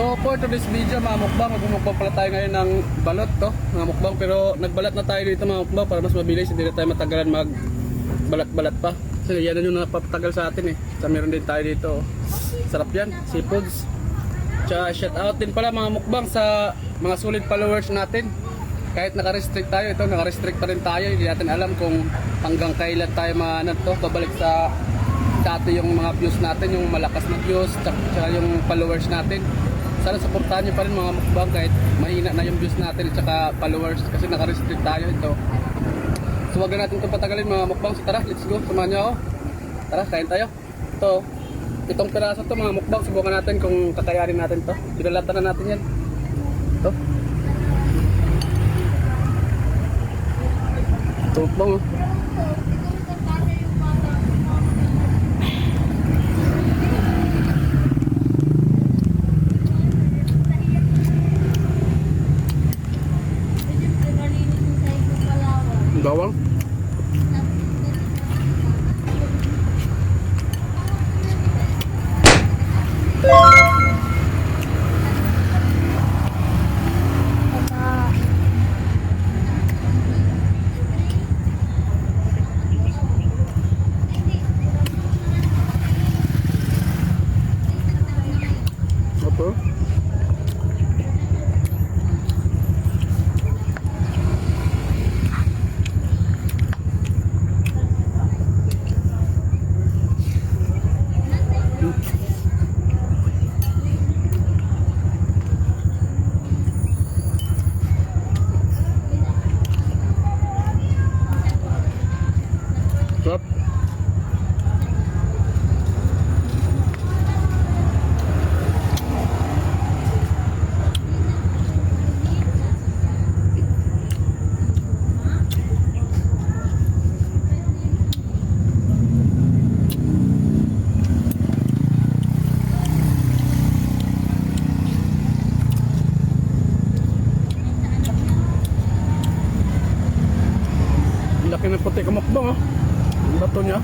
So for today's video mga mukbang, magmumukbang pala tayo ngayon ng balot to mga mukbang. Pero nagbalat na tayo dito mga mukbang para mas mabilis, hindi na tayo matagalan mag balat-balat pa. Kasi yan yung napapatagal sa atin eh. So meron din tayo dito, sarap yan, seafoods. Tsaka shout out din pala mga mukbang sa mga solid followers natin. Kahit naka-restrict tayo, ito naka-restrict pa rin tayo. Hindi natin alam kung hanggang kailan tayo babalik sa dati yung mga views natin, yung malakas na views, tsaka yung followers natin. Sana supportahan nyo pa rin mga mukbang kahit mahina na yung views natin at saka followers kasi naka-restrict tayo ito. So wag na natin itong patagalin mga mukbang. So tara, let's go, samahan nyo ako. Tara, kain tayo. Itong piraso to mga mukbang, subukan natin kung kakayanin natin to. Pinalatan na natin yan. Ito mukbang oh. Bawang. Apa? Sarap. Laki ng puti kumukbang oh. Ang bato niya.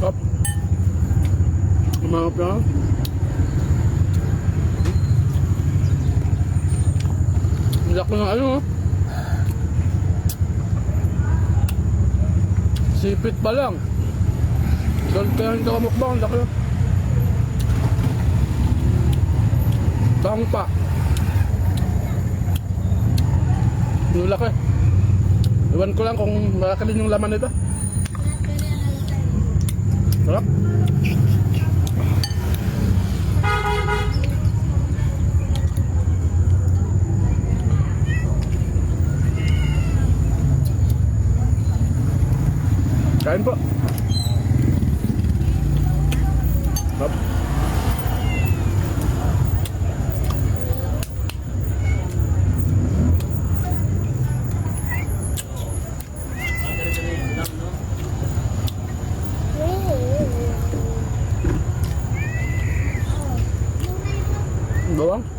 Top. Lumaap na. Laki ng ano oh. Sipit pa lang. Doon kaya hindi ka mukbang, laki. Bang pa. Yung laki. Iwan ko lang kung malaki din yung laman nito. Sarap. Kain po. Hop. Bawang.